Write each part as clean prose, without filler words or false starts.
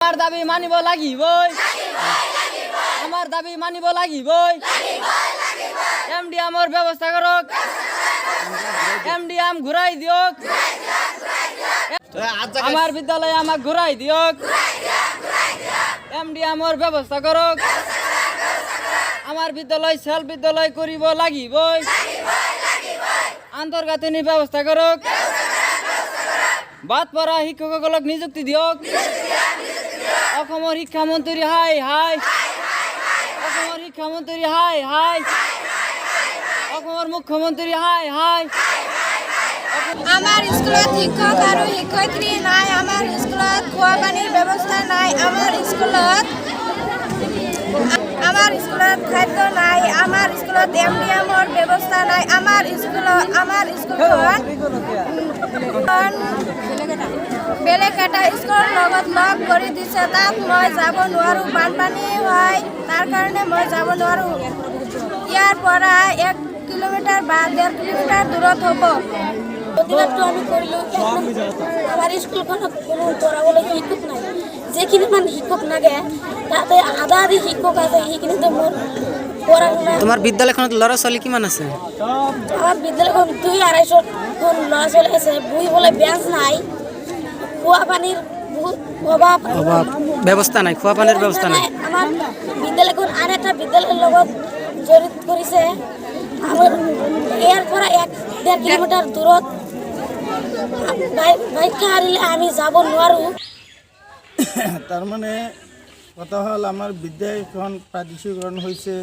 আমার দাবি মানিব লাগিবই আমার দাবি মানিব লাগিবই এমডিএমর ব্যবস্থা করক এমডিএম ঘুরাই দিয়ক আমার বিদ্যালয়ে আমাক ঘুরাই দিয়ক এমডিএমর ব্যবস্থা করক আমার বিদ্যালয় সেল বিদ্যালয় করিব লাগিবই আন্তর্গাঁথনি ব্যবস্থা করক বাদ পড়া শিক্ষকসকলক নিযুক্তি দিয়ক অসমৰ শিক্ষামন্ত্ৰী হাই হাই অসমৰ শিক্ষামন্ত্ৰী হাই হাই অসমৰ মুখ্যমন্ত্ৰী হাই হাই আমাৰ স্কুলত শিক্ষক আৰু শিক্ষয়িত্ৰী নাই আমাৰ স্কুলত খোৱা পানীৰ ব্যৱস্থা নাই আমাৰ স্কুলত খাদ্য নাই আমাৰ স্কুলত এমডিএমৰ ব্যৱস্থা নাই আমাৰ স্কুলখন বেলেগ এটা স্কুলৰ লগত লগ কৰি দিছে তাত মই যাব নোৱাৰোঁ বানপানী হয় তাৰ কাৰণে মই যাব নোৱাৰোঁ ইয়াৰ পৰা 1 কিলোমিটাৰ বা 1.5 কিলোমিটাৰ দূৰত হ'ব প্রতিবাদটা আমি করলেও আমার স্কুলখনত কোনো পড়াবলৈ শিক্ষক নাই যেখিনি মানে শিক্ষক লাগে তাতে আধা আধি শিক্ষক আছে সেইখিনি তো মোৰ পড়া না তোমাৰ বিদ্যালয়খনত ল'ৰা ছোৱালী কিমান আছে আমাৰ বিদ্যালয়খন 2-250 জন ল'ৰা ছোৱালী আছে বহিবলৈ বেঞ্চ নাই খোৱা পানীৰ বহুত অভাৱ ব্যৱস্থা নাই খোৱা পানীৰ ব্যৱস্থা নাই আমাৰ বিদ্যালয়খন আন এটা বিদ্যালয়ৰ লগত জড়িত কৰিছে আমাৰ ইয়াৰ পৰা 1.5 কিলোমিটাৰ দূৰত বাইক হাৰিলে আমি যাব নোৱাৰোঁ তাৰ মানে কথা হল আমাৰ বিদ্যালয়খন প্ৰাদেশিকৰণ হৈছে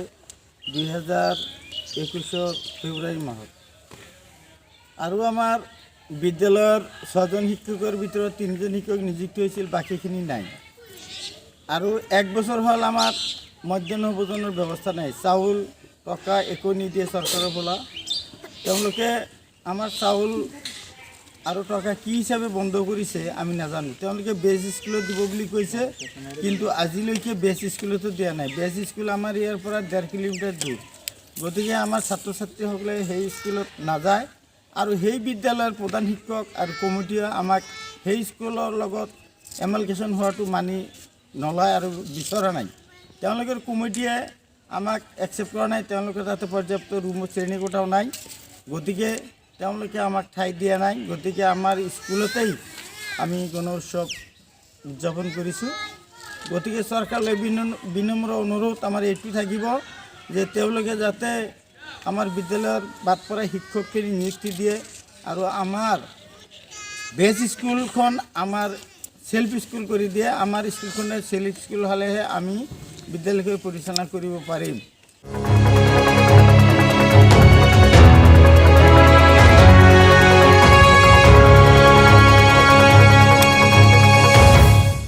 2021 ফেব্ৰুৱাৰী মাহত আৰু আমাৰ বিদ্যালয়ৰ 6জন শিক্ষকৰ ভিতৰত 3জন শিক্ষক নিযুক্ত হৈছিল বাকীখিনি নাই আৰু 1 বছৰ হ'ল আমাৰ মধ্যাহ্ন ভোজনৰ ব্যৱস্থা নাই চাউল টকা একো নিদিয়ে চৰকাৰৰ পৰা তেওঁলোকে আমাৰ চাউল আৰু টকা কি হিচাপে বন্ধ কৰিছে আমি নাজানো তেওঁলোকে বেজ স্কুলত দিব বুলি কৈছে কিন্তু আজিলৈকে বেজ স্কুলতো দিয়া নাই বেজ স্কুল আমাৰ ইয়াৰ পৰা 1.5 কিলোমিটাৰ দূৰ গতিকে আমাৰ ছাত্ৰ ছাত্ৰীসকলে সেই স্কুলত নাযায় আৰু সেই বিদ্যালয়ৰ প্ৰধান শিক্ষক আৰু কমিটিয়ে আমাক সেই স্কুলৰ লগত এমালকেশ্যন হোৱাটো মানি নলয় আৰু বিচৰা নাই তেওঁলোকৰ কমিটিয়ে আমাক একচেপ্ট কৰা নাই তেওঁলোকৰ তাতে পৰ্যাপ্ত ৰুম শ্ৰেণীকোঠাও নাই গতিকে তেওঁলোকে আমাক ঠাই দিয়া নাই গতিকে আমাৰ স্কুলতেই আমি গণোৎসৱ উদযাপন কৰিছোঁ গতিকে চৰকাৰলৈ বিনম্ৰ অনুৰোধ আমাৰ এইটো থাকিব যে তেওঁলোকে যাতে আমাৰ বিদ্যালয়ৰ বাদ পৰা শিক্ষকখিনি নিযুক্তি দিয়ে আৰু আমাৰ বেজ স্কুলখন আমাৰ সেল্ফ স্কুল কৰি দিয়ে আমাৰ স্কুলখনে সেল্ফ স্কুল হ'লেহে আমি বিদ্যালয়কে পৰিচালনা কৰিব পাৰিম।